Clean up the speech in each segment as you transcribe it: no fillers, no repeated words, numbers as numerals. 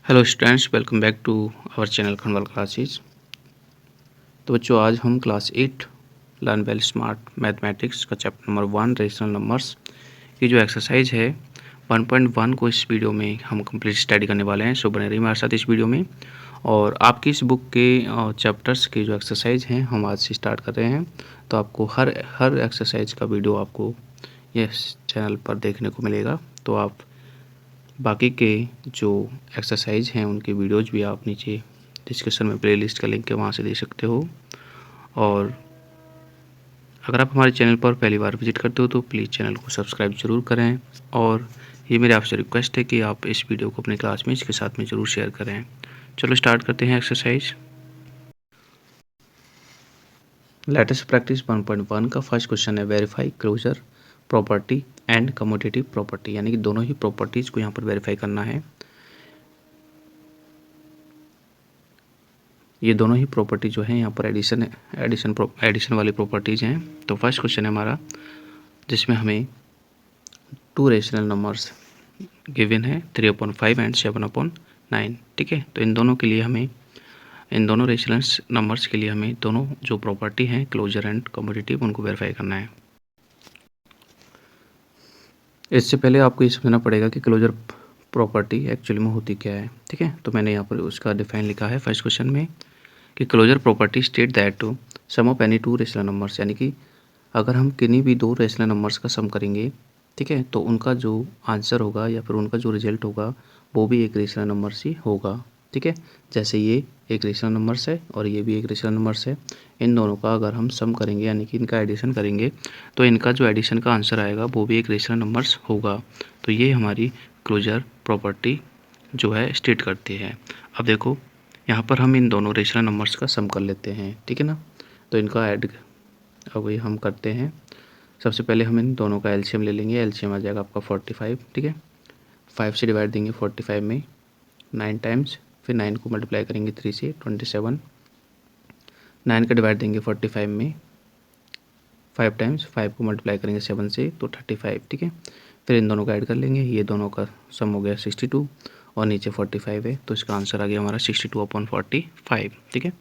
Hello students, welcome back to our channel Khanwal classes. तो बच्चों, आज हम class 8 learn well smart mathematics का चैप्टर नंबर 1 रेशनल नंबर्स की जो एक्सरसाइज है 1.1 को इस वीडियो में हम कंप्लीट स्टडी करने वाले हैं। सो बने रहिए हमारे साथ इस वीडियो में। और आपकी इस बुक के चैप्टर्स के जो एक्सरसाइज हैं हम आज से स्टार्ट कर रहे हैं। तो आपको हर एक्सरसाइज का वीडियो आपको इस चैनल पर देखने को मिलेगा। तो आप बाकी के जो एक्सरसाइज हैं उनके वीडियोज़ भी आप नीचे डिस्क्रिप्शन में प्लेलिस्ट का लिंक है, वहाँ से देख सकते हो। और अगर आप हमारे चैनल पर पहली बार विजिट करते हो तो प्लीज़ चैनल को सब्सक्राइब ज़रूर करें। और ये मेरी आपसे रिक्वेस्ट है कि आप इस वीडियो को अपने क्लासमेट्स के साथ में ज़रूर शेयर करें। चलो स्टार्ट करते हैं एक्सरसाइज। लेटेस्ट प्रैक्टिस 1.1 का फर्स्ट क्वेश्चन है verify closure property and commutative property, यानी कि दोनों ही प्रॉपर्टीज़ को यहाँ पर वेरीफाई करना है। ये दोनों ही प्रॉपर्टी जो है यहाँ पर एडिशन वाली प्रॉपर्टीज़ हैं। तो फर्स्ट क्वेश्चन है हमारा जिसमें हमें 2 रेशनल नंबर्स गिवन है 3/5 एंड 7/9। ठीक है, तो इन दोनों रेशनल नंबर्स के लिए हमें दोनों जो प्रॉपर्टी हैं क्लोजर एंड कम्यूटेटिव उनको वेरीफाई करना है। इससे पहले आपको ये समझना पड़ेगा कि क्लोजर प्रॉपर्टी एक्चुअली में होती क्या है। ठीक है, तो मैंने यहाँ पर उसका डिफाइन लिखा है फर्स्ट क्वेश्चन में कि closure property state that two sum of any 2 rational numbers, यानी कि अगर हम किन्हीं भी 2 रेशनल नंबर्स का सम करेंगे, ठीक है, तो उनका जो आंसर होगा या फिर उनका जो रिजल्ट होगा वो भी एक रेशनल नंबर से होगा। ठीक है, जैसे ये एक रेशनल नंबर्स है और ये भी एक रेशनल नंबर्स है। इन दोनों का अगर हम सम करेंगे यानी कि इनका एडिशन करेंगे तो इनका जो एडिशन का आंसर आएगा वो भी एक रेशनल नंबर्स होगा। तो ये हमारी क्लोजर प्रॉपर्टी जो है स्टेट करती है। अब देखो यहाँ पर हम इन दोनों रेशनल नंबर्स का सम कर लेते हैं। ठीक है ना, तो इनका ऐड अब ये हम करते हैं। सबसे पहले हम इन दोनों का एलसीएम ले लेंगे। एलसीएम आ जाएगा आपका 45। ठीक है, 5 से डिवाइड देंगे 45 में 9 टाइम्स, फिर 9 को मल्टीप्लाई करेंगे 3 से 27। 9 का डिवाइड देंगे 45 में 5 टाइम्स, 5 को मल्टीप्लाई करेंगे 7 से तो 35। ठीक है, फिर इन दोनों का ऐड कर लेंगे। ये दोनों का सम हो गया 62 और नीचे 45 है, तो इसका आंसर आ गया हमारा 62/45। ठीक है,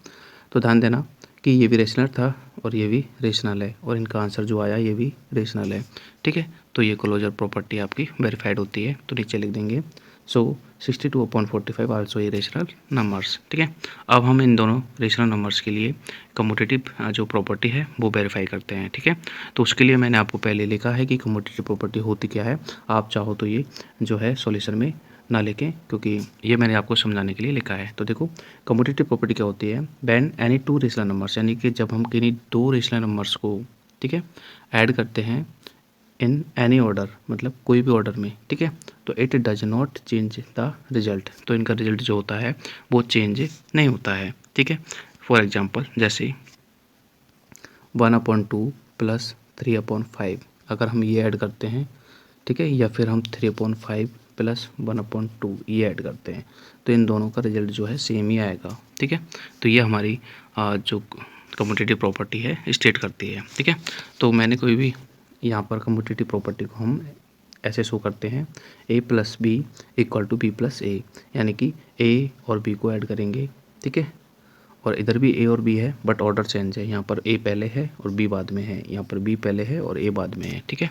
तो ध्यान देना कि ये भी रेशनल था और ये भी रेशनल है और इनका आंसर जो आया ये भी रेशनल है। ठीक है, तो ये क्लोजर प्रॉपर्टी आपकी वेरीफाइड होती है। तो नीचे लिख देंगे सो 62/45 आल्सो ये रेशनल नंबर्स। ठीक है, अब हम इन दोनों रेशनल नंबर्स के लिए कम्यूटेटिव जो प्रॉपर्टी है वो वेरीफाई करते हैं। ठीक है, तो उसके लिए मैंने आपको पहले लिखा है कि कम्यूटेटिव प्रॉपर्टी होती क्या है। आप चाहो तो ये जो है सॉल्यूशन में ना लिखें, क्योंकि ये मैंने आपको समझाने के लिए लिखा है। तो देखो कम्यूटेटिव प्रॉपर्टी क्या होती है। व्हेन एनी 2 रेशनल नंबर्स, यानी कि जब हम किन्हीं 2 रेशनल नंबर्स को, ठीक है, ऐड करते हैं इन एनी ऑर्डर, मतलब कोई भी ऑर्डर में, ठीक है, तो it does not change the result, तो इनका रिजल्ट जो होता है वो चेंज नहीं होता है। ठीक है, फॉर एग्जांपल जैसे 1/2 प्लस 3/5 अगर हम ये ऐड करते हैं, ठीक है, या फिर हम 3/5 प्लस 1/2 ये ऐड करते हैं, तो इन दोनों का रिजल्ट जो है सेम ही आएगा। ठीक है, तो ये हमारी जो कम्यूटेटिव प्रॉपर्टी है स्टेट करती है। ठीक है, तो मैंने कोई भी यहाँ पर कम्यूटेटिव प्रॉपर्टी को हम ऐसे शो करते हैं a + b = b + a, यानी कि a और b को ऐड करेंगे। ठीक है, और इधर भी a और b है बट ऑर्डर चेंज है, यहाँ पर a पहले है और b बाद में है, यहाँ पर b पहले है और a बाद में है। ठीक है,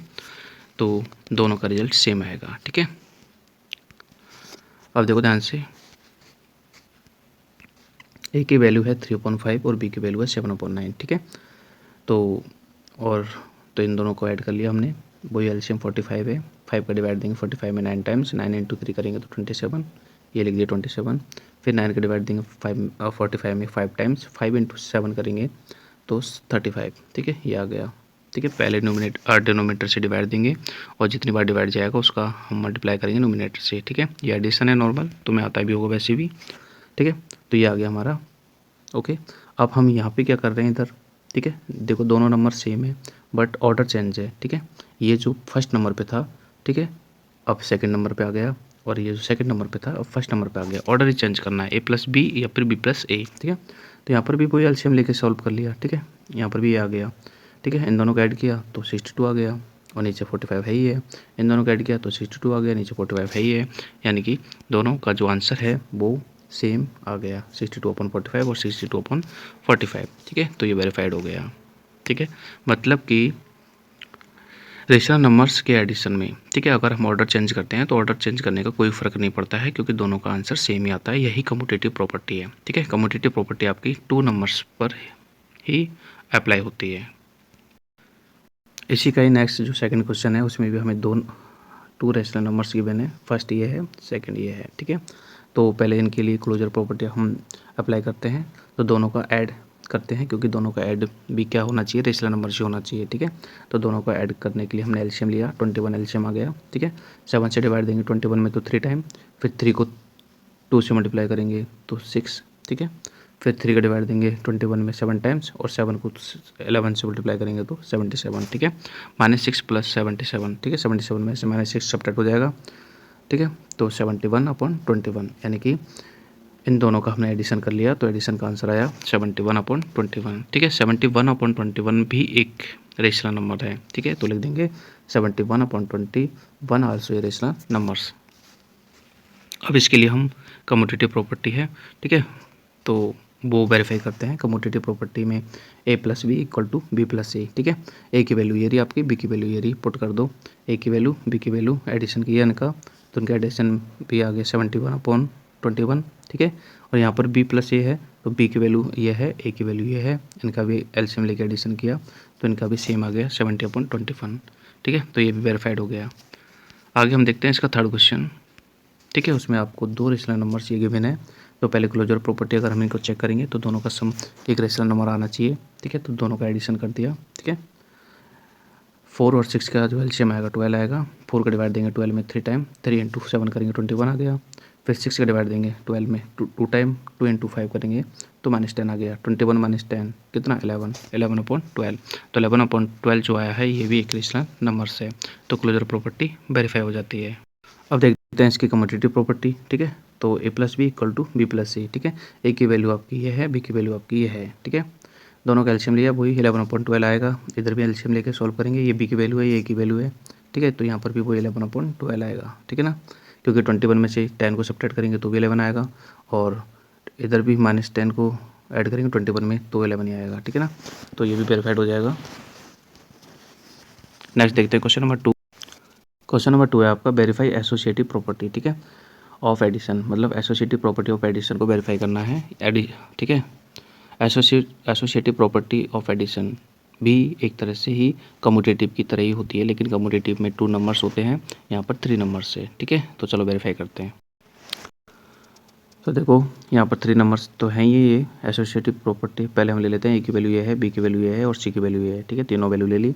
तो दोनों का रिजल्ट सेम आएगा। ठीक है, अब देखो ध्यान से, a की वैल्यू है 3/5 और b की वैल्यू है 7/9। ठीक है, तो इन दोनों को ऐड कर लिया हमने, वही एलसीएम 45 है। 5 का डिवाइड देंगे 45 में 9 टाइम्स, 9 × 3 करेंगे तो 27, ये लिख दिया 27। फिर 9 का डिवाइड देंगे 45 में 5 टाइम्स, 5 × 7 करेंगे तो 35। ठीक है, ये आ गया। ठीक है, पहले डिनोमिनेटर से डिवाइड देंगे और जितनी बार डिवाइड जाएगा उसका हम मल्टीप्लाई करेंगे नोमिनेटर से। ठीक है, ये एडिशन है नॉर्मल, तुम्हें आता भी होगा वैसे भी। ठीक है, तो ये आ गया हमारा। ओके, अब हम यहाँ पे क्या कर रहे हैं इधर, ठीक है, देखो दोनों नंबर सेम है बट ऑर्डर चेंज है। ठीक है, ये जो फर्स्ट नंबर पे था, ठीक है, अब सेकंड नंबर पे आ गया, और ये जो सेकंड नंबर पे था अब फर्स्ट नंबर पे आ गया। ऑर्डर ही चेंज करना है, a + b या फिर b + a। ठीक है, तो यहाँ पर भी वही एलसीएम लेके सॉल्व कर लिया। ठीक है, यहाँ पर भी ये आ गया। ठीक है, इन दोनों को ऐड किया तो 62 आ गया। और नीचे 45 है ही है। इन दोनों को ऐड किया तो 62 आ गया, नीचे 45 है ही है, यानी कि दोनों का जो आंसर है वो सेम आ गया, 62/45 और 62/45। ठीक है, तो ये वेरीफाइड हो गया। ठीक है, मतलब कि रेशनल नंबर्स के एडिशन में, ठीक है, अगर हम ऑर्डर चेंज करते हैं तो ऑर्डर चेंज करने का कोई फ़र्क नहीं पड़ता है, क्योंकि दोनों का आंसर सेम ही आता है। यही कम्यूटेटिव प्रॉपर्टी है। ठीक है, कम्यूटेटिव प्रॉपर्टी आपकी 2 नंबर्स पर ही अप्लाई होती है। इसी का ही नेक्स्ट जो सेकंड क्वेश्चन है उसमें भी हमें 2 रेशनल नंबर्स गिवन है। फर्स्ट ये है, सेकंड ये है। ठीक है, तो पहले इनके लिए क्लोजर प्रॉपर्टी हम अप्लाई करते हैं, तो दोनों का ऐड करते हैं, क्योंकि दोनों का ऐड भी क्या होना चाहिए, रेशनल नंबर से होना चाहिए। ठीक है, तो दोनों का ऐड करने के लिए हमने एलसीएम लिया, 21 एलसीएम आ गया। ठीक है, 7 से डिवाइड देंगे 21 में तो 3 टाइम, फिर 3 को 2 से मल्टीप्लाई करेंगे तो 6। ठीक है, फिर 3 का डिवाइड देंगे 21 में 7 टाइम्स, और 7 को 11 से मल्टीप्लाई करेंगे तो 77। ठीक है, -6 + 77। ठीक है, 77 में से -6 सब्ट्रैक्ट हो जाएगा। ठीक है, तो 71/21, यानी कि इन दोनों का हमने एडिशन कर लिया, तो एडिशन का आंसर आया 71/21। ठीक है, 71/21 भी एक रेशनल नंबर है। ठीक है, तो लिख देंगे 71/21 आल्सो ए रेशनल नंबर्स। अब इसके लिए हम कम्यूटेटिव प्रॉपर्टी है, ठीक है, तो वो वेरीफाई करते हैं। कम्यूटेटिव प्रॉपर्टी में a + b = b + c। ठीक है, a की वैल्यू ये रही आपकी, b की वैल्यू ये रही, पुट कर दो। a की वैल्यू, b की वैल्यू, एडिशन किया इनका, तो इनका एडिशन भी आ गया 71/21। ठीक है, और यहाँ पर b + a है, तो b की वैल्यू ये है, a की वैल्यू ये है, इनका भी एलसीएम लेके एडिशन किया तो इनका भी सेम आ गया 70/21। ठीक है, तो ये भी वेरीफाइड हो गया। आगे हम देखते हैं इसका थर्ड क्वेश्चन। ठीक है, उसमें आपको 2 रेशनल नंबर्स ये गिवन है। तो पहले क्लोजर प्रॉपर्टी अगर हम इनको चेक करेंगे तो दोनों का सम एक रेशनल नंबर आना चाहिए। ठीक है, तो दोनों का एडिशन कर दिया। ठीक है, 4 और 6 का जो एलसीएम आएगा 12 आएगा। 4 का डिवाइड देंगे 12 में 3 टाइम, 3 × 7 करेंगे 21 आ गया। फिर 6 का डिवाइड देंगे 12 में 2 टाइम, 2 × 5 करेंगे तो -10 आ गया। 21 - 10 कितना, 11, 11/12। तो 11/12 जो आया है ये भी एक रेशनल नंबर है, तो क्लोजर प्रॉपर्टी वेरीफाई हो जाती है। अब देखते हैं इसकी कम्यूटेटिव प्रॉपर्टी। ठीक है, तो a + b = b + c। ठीक है, a की वैल्यू आपकी ये है, b की वैल्यू आपकी ये है। ठीक है, दोनों का एलसीएम लिया, वही 11/12 आएगा। इधर भी एलसीएम लेके सॉल्व करेंगे, ये b की वैल्यू है, ये a की वैल्यू है। ठीक है, तो यहाँ पर भी वही 11/12 आएगा। ठीक है ना, क्योंकि 21 में से 10 को सब्ट्रैक्ट करेंगे तो भी 11 आएगा, और इधर भी -10 को ऐड करेंगे 21 में तो 11 ही आएगा। ठीक है ना, तो ये भी वेरीफाइड हो जाएगा। नेक्स्ट देखते हैं क्वेश्चन नंबर 2। क्वेश्चन नंबर 2 है आपका, वेरीफाई एसोसिएटिव प्रॉपर्टी। ठीक है, ऑफ एडिशन, मतलब एसोसिएटिव प्रॉपर्टी ऑफ एडिशन को वेरीफाई करना है। ठीक है, एसोसिएटिव प्रॉपर्टी ऑफ एडिशन भी एक तरह से ही कम्यूटेटिव की तरह ही होती है, लेकिन कम्यूटेटिव में 2 नंबर्स होते हैं, यहाँ पर 3 नंबर्स है। ठीक है, तो चलो वेरीफाई करते हैं। तो देखो यहाँ पर 3 नंबर्स तो हैं ये एसोसिएटिव प्रॉपर्टी। पहले हम ले लेते हैं, ए की वैल्यू ये है, बी की वैल्यू ये है और सी की वैल्यू ये है। ठीक है, तीनों वैल्यू ले ली।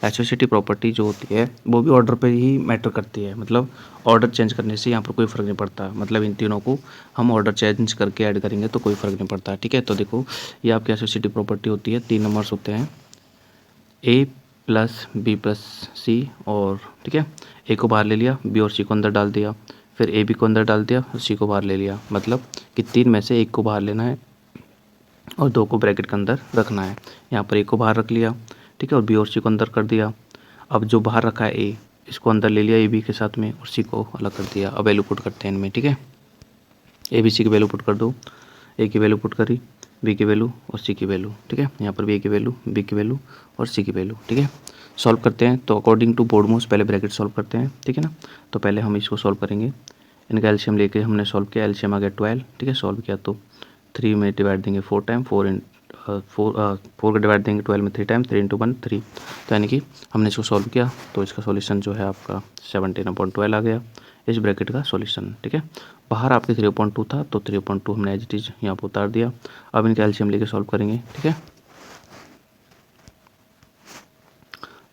एसोसिएटिव प्रॉपर्टी जो होती है वो भी ऑर्डर पे ही मैटर करती है, मतलब ऑर्डर चेंज करने से यहाँ पर कोई फ़र्क नहीं पड़ता, मतलब इन तीनों को हम ऑर्डर चेंज करके ऐड करेंगे तो कोई फ़र्क नहीं पड़ता। ठीक है, तो देखो ये आपकी एसोसिएटिव प्रॉपर्टी होती है, 3 नंबर्स होते हैं, a + b + c, और ठीक है, a को बाहर ले लिया, b और c को अंदर डाल दिया, फिर a b को अंदर डाल दिया, c को बाहर ले लिया, मतलब कि 3 में से 1 को बाहर लेना है और 2 को ब्रैकेट के अंदर रखना है। यहाँ पर 1 को बाहर रख लिया, ठीक है, और b और c को अंदर कर दिया। अब जो बाहर रखा है a, इसको अंदर ले लिया a b के साथ में, और c को अलग कर दिया। अब वैल्यू पुट करते हैं इनमें। ठीक है, a b c की वैल्यू पुट कर दो, a की वैल्यू पुट करी, b की वैल्यू और c की वैल्यू। ठीक है, यहाँ पर भी a की वैल्यू, b की वैल्यू और c की वैल्यू। ठीक है, सॉल्व करते हैं, तो अकॉर्डिंग टू बोर्डमोस पहले ब्रैकेट सॉल्व करते हैं। ठीक है ना, तो पहले हम इसको सॉल्व करेंगे, इनका एलसीएम लेके हमने सॉल्व किया, एलसीएम आ गया 12। ठीक है, सॉल्व किया तो 3 में डिवाइड देंगे 4 टाइम, 4 का डिवाइड देंगे 12 में 3 टाइम, 3 × 1 3, तो यानी कि हमने इसको सॉल्व किया तो इसका सॉल्यूशन जो है आपका 17/12 आ गया, इस ब्रैकेट का सॉल्यूशन। ठीक है, बाहर आपके 3/2 था तो 3/2 हमने एज इट इज यहाँ पर उतार दिया। अब इनका एलसीएम लेके सॉल्व करेंगे। ठीक है,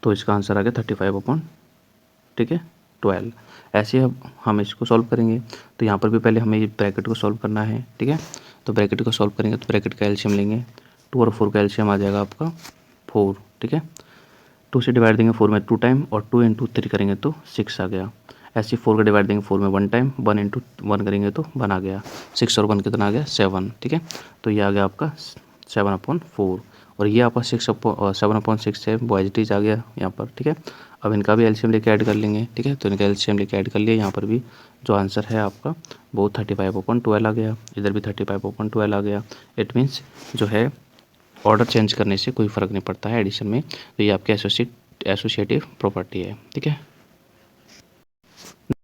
तो इसका आंसर आ गया 35/12। ठीक है, 12। ऐसे अब हम इसको सॉल्व करेंगे, तो यहाँ पर भी पहले हमें ये ब्रैकेट को सॉल्व करना है। ठीक है, तो ब्रैकेट को सॉल्व करेंगे तो ब्रैकेट का एलसीएम लेंगे, 2 और 4 का एलसीएम आ जाएगा आपका 4। ठीक है, 2 से डिवाइड देंगे 4 में 2 टाइम, और 2 × 3 करेंगे तो 6 आ गया। ऐसे 4 का डिवाइड देंगे 4 में 1 टाइम, 1 × 1 करेंगे तो 1 आ गया। 6 और 1 कितना आ गया, 7। ठीक है, तो ये आ गया आपका 7/4, और ये आपका 7/6 है, वो एज इट इज आ गया यहाँ पर, ठीक है। अब इनका भी एलसीएम लेके ऐड कर लेंगे, ठीक है। तो इनका एलसीएम लेके ऐड कर लिया, यहाँ पर भी जो आंसर है आपका वो 35/12 आ गया, इधर भी 35/12 आ गया। इट मीन्स जो है ऑर्डर चेंज करने से कोई फ़र्क नहीं पड़ता है एडिशन में, तो ये आपकी एसोसिएटिव प्रॉपर्टी है, ठीक है।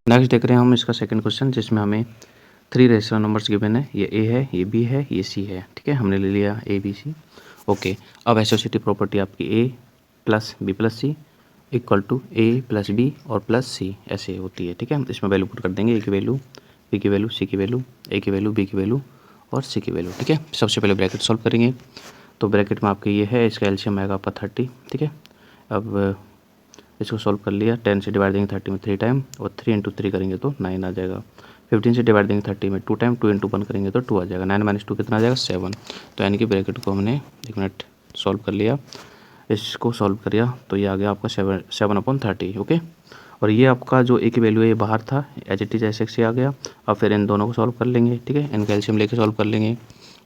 नेक्स्ट देख रहे हैं हम इसका सेकंड क्वेश्चन, जिसमें हमें 3 रेशनल नंबर्स गिवन है, ये ए है, ये बी है, ये सी है, ठीक है। हमने ले लिया ए बी सी, ओके। अब एसोसिएटिव प्रॉपर्टी आपकी A plus B plus C equal to A plus B और प्लस सी ऐसे होती है, ठीक है। इसमें वैल्यू पुट कर देंगे, ए की वैल्यू, बी की वैल्यू, सी की वैल्यू, ए की वैल्यू, बी की वैल्यू और सी की वैल्यू, ठीक है। सबसे पहले ब्रैकेट सॉल्व करेंगे, तो ब्रैकेट में आपके ये है, इसका एलसीएम आएगा आपका 30, ठीक है। अब इसको सॉल्व कर लिया, 10 से डिवाइड देंगे 30 में 3 टाइम, और 3 × 3 करेंगे तो 9 आ जाएगा। 15 से डिवाइड देंगे 30 में 2 टाइम, 2 × 1 करेंगे तो 2 आ जाएगा। 9 - 2 कितना आ जाएगा, 7। तो यानी कि ब्रैकेट को हमने 1 मिनट सॉल्व कर लिया, इसको सॉल्व किया तो ये आ गया आपका 7/30, ओके। और ये आपका जो ए की वैल्यू है ये बाहर था, एज इट इज ऐसे से आ गया। अब फिर इन दोनों को सॉल्व कर लेंगे, ठीक है। इनका एलसीएम लेके सॉल्व कर लेंगे,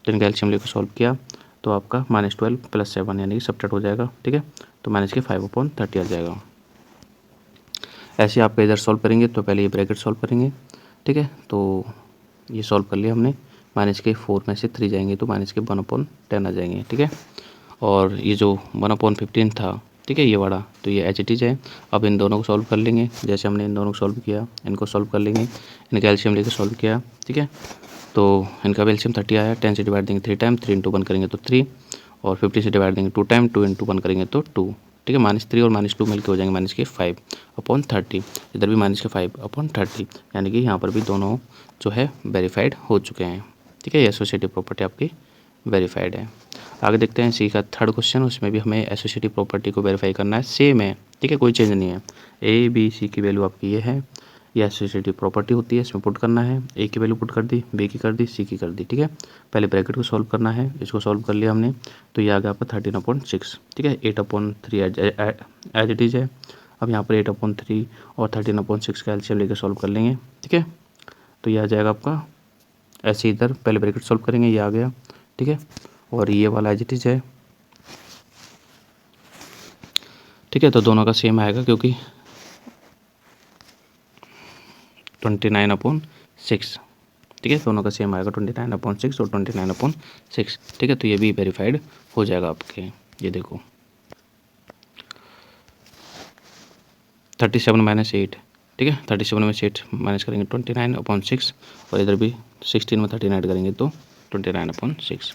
तो इनका एलसीएम लेके सॉल्व किया तो आपका -12 + 7 यानी कि सब्ट्रैक्ट हो जाएगा, ठीक है। तो -5/30 आ जाएगा। ऐसे आप इधर सॉल्व करेंगे, तो पहले ये ब्रैकेट सॉल्व करेंगे, ठीक है। तो ये सॉल्व कर लिया हमने, -4 में से 3 जाएंगे तो -1/10 आ जाएंगे, ठीक है। और ये जो 1/15 था, ठीक है, ये वाला, तो ये एच इट इज है। अब इन दोनों को सॉल्व कर लेंगे, जैसे हमने इन दोनों को सॉल्व किया, इनको सॉल्व कर लेंगे, इनका एलसीएम लेकर सॉल्व किया, ठीक है। तो इनका एलसीएम 30 आया, 10 से डिवाइड देंगे 3 टाइम, 3 × 1 करेंगे तो 3, और 50 से डिवाइड देंगे 2 टाइम, 2 × 1 करेंगे तो 2, ठीक है। -3 और -2 मिलकर हो जाएंगे -5/30, इधर भी -5/30, यानी कि यहाँ पर भी दोनों जो है वेरीफाइड हो चुके हैं, ठीक है। ये एसोसिएटिव प्रॉपर्टी आपकी वेरीफाइड है। आगे देखते हैं सी का थर्ड क्वेश्चन, उसमें भी हमें एसोसिएटिव प्रॉपर्टी को वेरीफाई करना है, सेम है, ठीक है, कोई चेंज नहीं है। ए बी सी की वैल्यू आपकी ये है, ये एसोसिएटिव प्रॉपर्टी होती है, इसमें पुट करना है, ए की वैल्यू पुट कर दी, बी की कर दी, सी की कर दी, ठीक है। पहले ब्रैकेट को सॉल्व करना है, इसको सॉल्व कर लिया हमने, तो ये आ गया आपका 13/6, ठीक है। 8/3 एज इट इज है। अब यहाँ पर 8/3 और 13/6 का एलसीएम लेकर सॉल्व कर लेंगे, ठीक है। तो ये आ जाएगा आपका, ऐसे इधर पहले ब्रैकेट सॉल्व करेंगे, ये आ गया, ठीक है। और ये वाला एज इट इज है, ठीक है। तो दोनों का सेम आएगा, क्योंकि 29/6, ठीक है, दोनों का सेम आएगा, 29/6 और 29/6, ठीक है। तो ये भी वेरीफाइड हो जाएगा आपके, ये देखो 37 - 8, ठीक है। 37 में से 8 माइनस करेंगे 29/6, और इधर भी 16 में 13 ऐड करेंगे तो 29/6।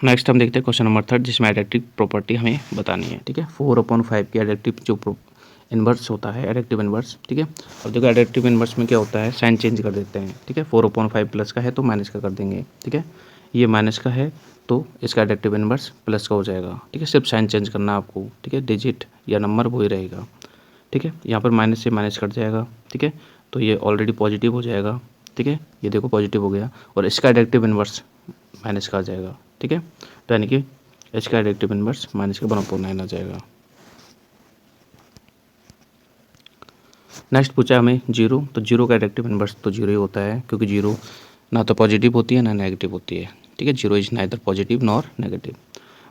नेक्स्ट हम देखते हैं क्वेश्चन नंबर थर्ड, जिसमें एडिटिव प्रॉपर्टी हमें बतानी है, ठीक है। 4/5 की एडिटिव जो इन्वर्स होता है, एडिटिव इन्वर्स, ठीक है। अब देखो एडिटिव इन्वर्स में क्या होता है, साइन चेंज कर देते हैं, ठीक है। 4/5 प्लस का है तो माइनस का कर देंगे, ठीक है। ये माइनस का है तो इसका एडिटिव इन्वर्स प्लस का हो जाएगा, ठीक है। सिर्फ साइन चेंज करना आपको, ठीक है, डिजिट या नंबर वही रहेगा, ठीक है। यहाँ पर माइनस से माइनस कट जाएगा, ठीक है। तो ये ऑलरेडी पॉजिटिव हो जाएगा, ठीक है, ये देखो पॉजिटिव हो गया, और इसका एडिटिव इन्वर्स माइनस का आ जाएगा, ठीक है। तो यानी कि इसका एडिटिव इन्वर्स माइनस का 1/9 आ जाएगा। नेक्स्ट पूछा हमें जीरो, तो जीरो का एडिटिव इन्वर्स तो जीरो ही होता है, क्योंकि जीरो ना तो पॉजिटिव होती है ना नेगेटिव होती है, ठीक है। Zero is neither positive nor negative.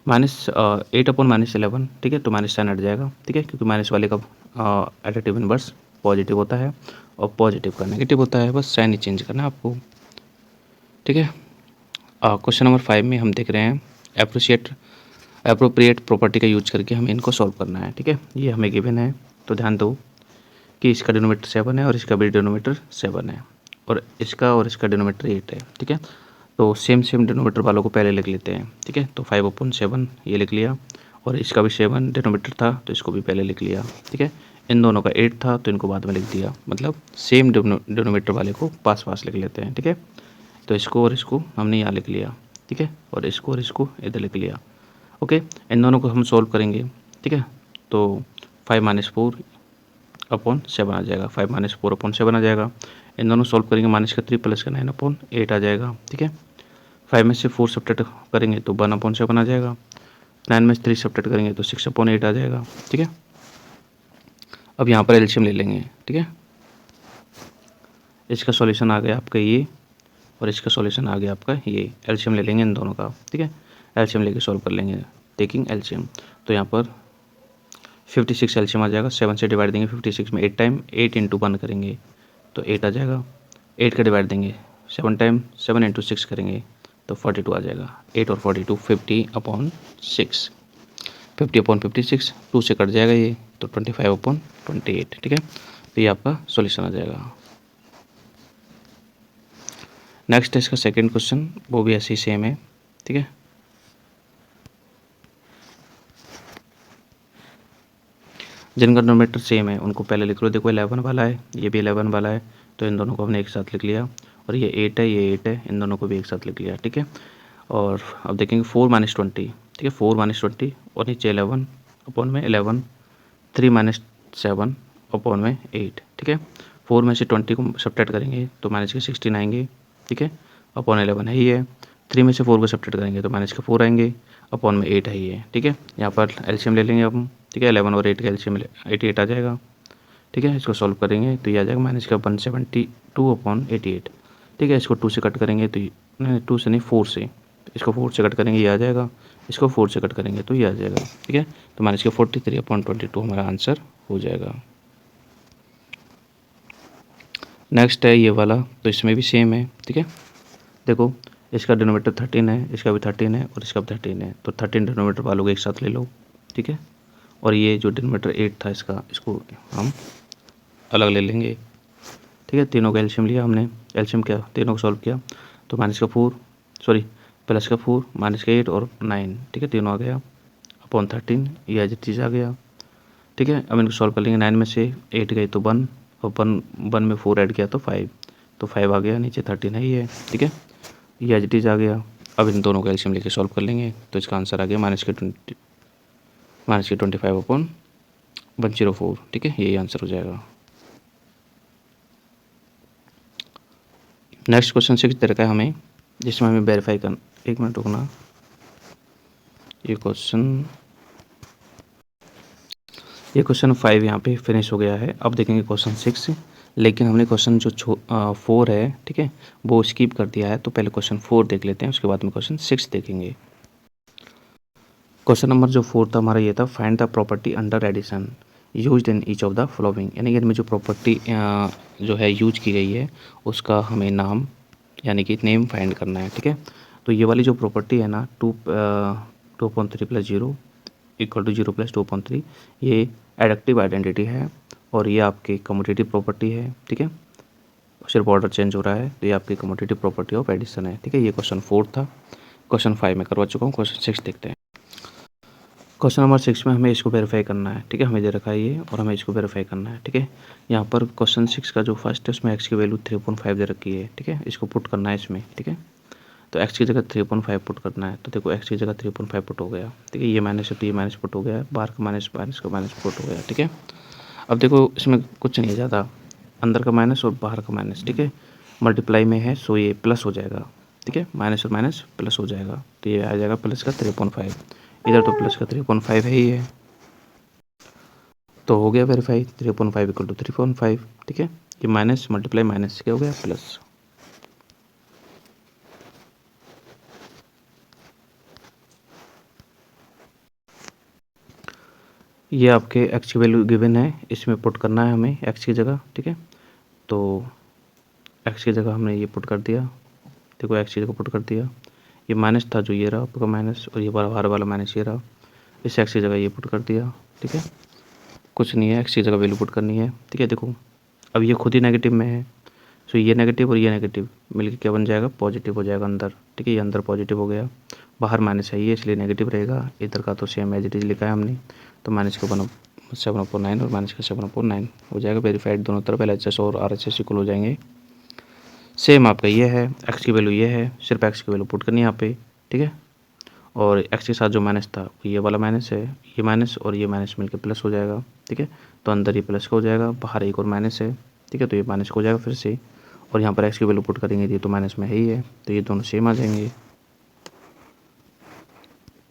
-8/-11, ठीक है। तो -10 हट जाएगा, ठीक है, क्योंकि माइनस वाले का एडिटिव इन्वर्स पॉजिटिव होता है और पॉजिटिव का नेगेटिव होता है, बस साइन ही चेंज करना है आपको, ठीक है। क्वेश्चन नंबर 5 में हम देख रहे हैं एप्रोप्रिएट प्रॉपर्टी का यूज करके हमें इनको सॉल्व करना है, ठीक है। ये हमें गिवन है, तो ध्यान दो कि इसका डिनोमीटर 7 है और इसका भी डिनोमीटर 7 है, और इसका डिनोमीटर 8 है, ठीक है। तो सेम डिनोमीटर वालों को पहले लिख लेते हैं, ठीक है। तो 5/7 ये लिख लिया, और इसका भी 7 डिनोमीटर था तो इसको भी पहले लिख लिया, ठीक है। इन दोनों का 8 था तो इनको बाद में लिख दिया, मतलब सेम डिनोमीटर वाले को पास पास लिख लेते हैं, ठीक है। तो इसको और इसको हमने यहाँ लिख लिया, ठीक है, और इसको इधर लिख लिया, ओके। इन दोनों को हम सॉल्व करेंगे, ठीक है। तो 5 - 4/7 आ जाएगा, 5 - 4/7 आ जाएगा। इन दोनों सॉल्व करेंगे, -3 प्लस का 9/8 आ जाएगा, ठीक है। 5 में से 4 सब्ट्रैक्ट करेंगे तो 1/7 आ जाएगा। 9 में से 3 सब्ट्रैक्ट करेंगे तो 6/8 आ जाएगा, ठीक है। अब यहाँ पर एलसीएम ले लेंगे, ठीक है। इसका सॉल्यूशन आ गया आपका ये और इसका सॉल्यूशन आ गया आपका ये। एलसीएम ले लेंगे इन दोनों का, ठीक है, एलसीएम लेके सॉल्व कर लेंगे टेकिंग एलसीएम। तो यहाँ पर 56 एलसीएम आ जाएगा, 7 से डिवाइड देंगे 56 में 8 टाइम, 8 इंटू 1 करेंगे तो 8 आ जाएगा, 8 का डिवाइड देंगे 7 टाइम, 7 इंटू 6 करेंगे तो 42 आ जाएगा। 8 और 42 50/6, 50/56, 2 से कट जाएगा ये तो 25/28, ठीक है। तो ये आपका सॉल्यूशन आ जाएगा। नेक्स्ट है इसका सेकंड क्वेश्चन, वो भी ऐसे ही सेम है, ठीक है। जिनका डिनोमिनेटर सेम है उनको पहले लिख लो। देखो 11 वाला है, ये भी 11 वाला है, तो इन दोनों को हमने एक साथ लिख लिया। और ये 8 है, ये 8 है, इन दोनों को भी एक साथ लिख लिया, ठीक है। और अब देखेंगे 4 - 20, ठीक है, 4 - 20 और नीचे 11 अपॉन में 11, 3 - 7 अपॉन में 8, ठीक है। 4 में से 20 को सब्ट्रैक्ट करेंगे तो माइनस के 16 आएंगे, ठीक है, अपॉन 11 है ही है। 3 में से 4 को सब्ट्रैक्ट करेंगे तो माइनस के 4 आएंगे, अपॉन में 8 है ही है, ठीक है। यहाँ पर एलसीएम ले लेंगे हम, ठीक है, 11 और 8 का एलसीएम 88 आ जाएगा, ठीक है। इसको सॉल्व करेंगे तो ये आ जाएगा माइनस का 172/88, ठीक है। इसको 2 से कट करेंगे तो नहीं, 2 से नहीं 4 से, इसको 4 से कट करेंगे ये आ जाएगा, इसको 4 से कट करेंगे तो ये आ जाएगा, ठीक है। तो माइनस के 43/22 हमारा आंसर हो जाएगा। नेक्स्ट है ये वाला, तो इसमें भी सेम है, ठीक है। देखो इसका डिनोमिनेटर 13 है, इसका भी 13 है और इसका भी 13 है, तो 13 डिनोमिनेटर वालों को एक साथ ले लो, ठीक है। और ये जो डिनोमिनेटर 8 था इसका, इसको हम अलग ले लेंगे, ठीक है। तीनों का एलसीएम लिया हमने, एलसीएम क्या, तीनों को सॉल्व किया तो माइनस का 4, सॉरी प्लस का 4, माइनस का 8 और 9, ठीक है, तीनों आ गया अपॉन 13, ये एज चीज़ आ गया, ठीक है। अब इनको सॉल्व कर लेंगे। 9 में से 8 गए तो 1 और 1 में 4 ऐड किया तो 5, तो 5 आ गया, नीचे 13 है ही है, ठीक है, ये एज चीज़ आ गया। अब इन दोनों का एलसीएम लेके सॉल्व कर लेंगे तो इसका आंसर आ गया -25/104, ठीक है, यही आंसर हो जाएगा। नेक्स्ट क्वेश्चन 6 दे रखा है हमें, जिसमें हमें वेरीफाई करना, एक मिनट रुकना, ये क्वेश्चन 5 यहाँ पे फिनिश हो गया है। अब देखेंगे क्वेश्चन 6, लेकिन हमने क्वेश्चन जो 4 है, ठीक है, वो स्किप कर दिया है, तो पहले क्वेश्चन 4 देख लेते हैं, उसके बाद में क्वेश्चन 6 देखेंगे। क्वेश्चन नंबर जो 4 था हमारा ये था, find the property under addition used in each of the following, यानी कि इनमें जो प्रॉपर्टी जो है यूज की गई है उसका हमें नाम यानी कि नेम फाइंड करना है, ठीक है। तो ये वाली जो प्रॉपर्टी है ना, 2.3 + 0 = 0 + 2.3, ये एडक्टिव आइडेंटिटी है और ये आपकी कम्यूटेटिव प्रॉपर्टी है, ठीक है। सिर्फ ऑर्डर चेंज हो रहा है, तो ये आपकी कम्यूटेटिव प्रॉपर्टी ऑफ एडिशन है, ठीक है। ये क्वेश्चन 4 था। क्वेश्चन 5 में करवा चुका हूँ, क्वेश्चन 6 देखते हैं। क्वेश्चन नंबर 6 में हमें इसको वेरीफाई करना है, ठीक है, हमें दे रखा है ये और हमें इसको वेरीफाई करना है, ठीक है। यहाँ पर क्वेश्चन 6 का जो फर्स्ट है उसमें x की वैल्यू 3.5 दे रखी है, ठीक है, इसको पुट करना है इसमें, ठीक है। तो x की जगह 3.5 पुट करना है, तो देखो x की जगह 3.5 पुट हो गया, ठीक है, ये माइनस है तो ये माइनस पुट हो गया, बाहर का माइनस माइनस का माइनस पुट हो गया, ठीक है। अब देखो इसमें कुछ नहीं है ज़्यादा, अंदर का माइनस और बाहर का माइनस, ठीक है, मल्टीप्लाई में है सो ये प्लस हो जाएगा, ठीक है, माइनस और माइनस प्लस हो जाएगा, तो ये आ जाएगा प्लस का 3.5, इधर तो प्लस का 3.5 है ही है, तो हो गया वेरीफाई। 3.5 = 3.5, ठीक है, ये माइनस मल्टीप्लाई माइनस क्या हो गया प्लस। ये आपके x की वैल्यू गिवन है, इसमें पुट करना है हमें x की जगह, ठीक है। तो x की जगह हमने ये पुट कर दिया, देखो x की जगह पुट कर दिया, ये माइनस था जो ये रहा आपका माइनस, और ये बाहर वाला माइनस ये रहा, इस x की जगह ये पुट कर दिया, ठीक है। कुछ नहीं है, x की जगह वैल्यू पुट करनी है, ठीक है। देखो अब ये खुद ही नेगेटिव में है, सो ये नेगेटिव और ये नेगेटिव मिलकर क्या बन जाएगा, पॉजिटिव हो जाएगा अंदर, ठीक है, ये अंदर पॉजिटिव हो गया, बाहर माइनस है ये इसलिए नेगेटिव रहेगा, इधर का तो सेम एज इट इज लिखा है हमने, तो माइनस का 7/9 और माइनस का 7/9 हो जाएगा वेरीफाइड, दोनों तरफ LHS और RHS इक्वल हो जाएंगे। सेम आपका ये है, x की वैल्यू ये है, सिर्फ x की वैल्यू पुट करनी है यहाँ पे, ठीक है। और x के साथ जो माइनस था ये वाला माइनस है, ये माइनस और ये माइनस मिलकर प्लस हो जाएगा, ठीक है। तो अंदर ये प्लस का हो जाएगा, बाहर एक और माइनस है, ठीक है, तो ये माइनस का हो जाएगा फिर से, और यहाँ पर x की वैल्यू पुट करेंगे ये तो माइनस में है ही है, तो ये दोनों सेम आ जाएंगे,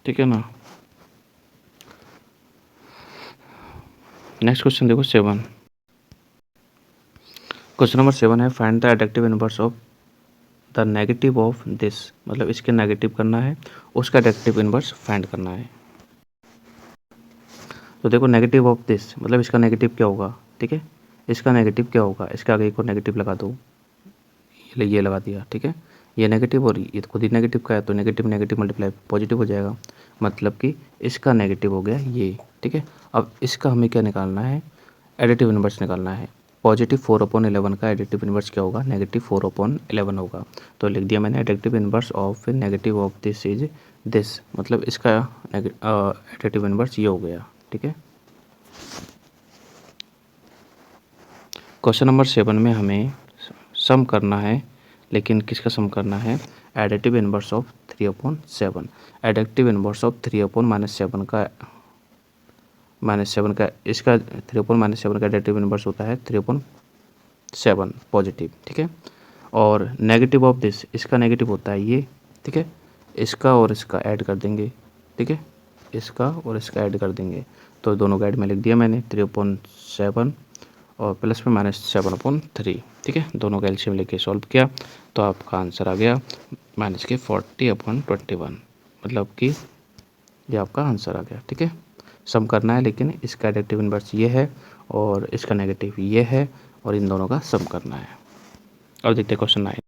ठीक है ना। नेक्स्ट क्वेश्चन देखो 7, क्वेश्चन नंबर 7 है, फाइंड द एडक्टिव inverse of the the negative of this, मतलब इसके नेगेटिव करना है, उसका एडेक्टिव इनवर्स फाइंड करना है। तो देखो नेगेटिव ऑफ दिस मतलब इसका नेगेटिव क्या होगा, ठीक है, इसका नेगेटिव क्या होगा, इसके आगे एक और नेगेटिव लगा दो, ये लगा दिया, ठीक है, ये नेगेटिव और ये तो खुद ही नेगेटिव का है, तो नेगेटिव नेगेटिव मल्टीप्लाई पॉजिटिव हो जाएगा, मतलब कि इसका नेगेटिव हो गया ये, ठीक है। अब इसका हमें क्या निकालना है, एडिटिव इनवर्स निकालना है। पॉजिटिव 4/11 का एडिटिव इनवर्स क्या होगा, नेगेटिव 4/11 होगा। तो लिख दिया मैंने additive inverse of negative of this is this, मतलब इसका एडिटिव इनवर्स ये हो गया, ठीक है। क्वेश्चन नंबर 7 में हमें सम करना है, लेकिन किसका सम करना है, additive inverse of 3/7। Additive inverse of 3/-7 का -7 का इसका 3/-7 का एडिटिव इनवर्स होता है 3/7 पॉजिटिव, ठीक है। और नेगेटिव ऑफ दिस इसका नेगेटिव होता है ये, ठीक है, इसका और इसका ऐड कर देंगे, ठीक है, इसका और इसका ऐड कर देंगे, तो दोनों का ऐड में लिख दिया मैंने 3/7 और प्लस में -7/3, ठीक है। दोनों का एलसीएम लेके सॉल्व किया तो आपका आंसर आ गया -40/21, मतलब कि ये आपका आंसर आ गया, ठीक है। सम करना है, लेकिन इसका एडिटिव इनवर्स ये है और इसका नेगेटिव ये है और इन दोनों का सम करना है। अब देखते हैं क्वेश्चन 9।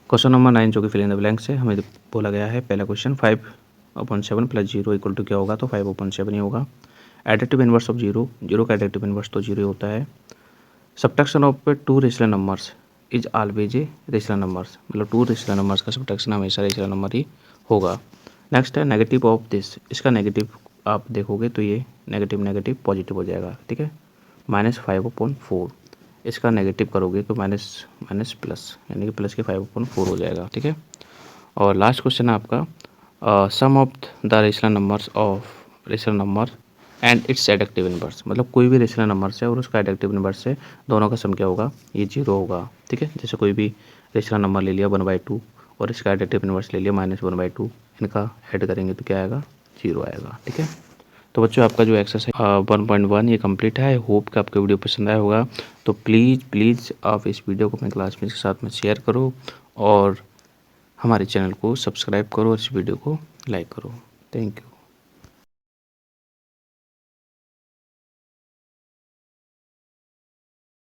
क्वेश्चन नंबर 9 जो कि फिल इन द ब्लैंक्स है, हमें बोला गया है पहला क्वेश्चन 5/7 + 0 इक्वल टू क्या होगा, तो 5/7 ही होगा। एडिटिव इनवर्स ऑफ 0 का एडिटिव इनवर्स तो 0 ही होता है। Subtraction of 2 rational numbers is always a rational numbers, मतलब 2 रेशनल नंबर्स का सब्ट्रैक्शन हमेशा रेशनल नंबर ही होगा। नेक्स्ट है नेगेटिव ऑफ दिस, इसका नेगेटिव आप देखोगे तो ये नेगेटिव नेगेटिव पॉजिटिव हो जाएगा, ठीक है, -5/4। इसका नेगेटिव करोगे तो माइनस माइनस प्लस, यानी कि प्लस के 5/4 हो जाएगा, ठीक है। और लास्ट क्वेश्चन है आपका sum of the rational numbers of rational number and its additive inverse, मतलब कोई भी रेशनल नंबर से और उसका एडिटिव इनवर्स से दोनों का सम क्या होगा, ये 0 होगा, ठीक है। जैसे कोई भी रेशनल नंबर ले लिया 1/2 और इसका एडिटिव इनवर्स ले लिया -1/2, इनका ऐड करेंगे तो क्या आएगा, 0 आएगा, ठीक है। तो बच्चों आपका जो एक्सरसाइज 1.1 ये कंप्लीट है। आई होप कि आपको वीडियो पसंद आया होगा, तो प्लीज़ आप इस वीडियो को अपने क्लासमेट्स के साथ में शेयर करो और हमारे चैनल को सब्सक्राइब करो और इस वीडियो को लाइक करो। Thank you.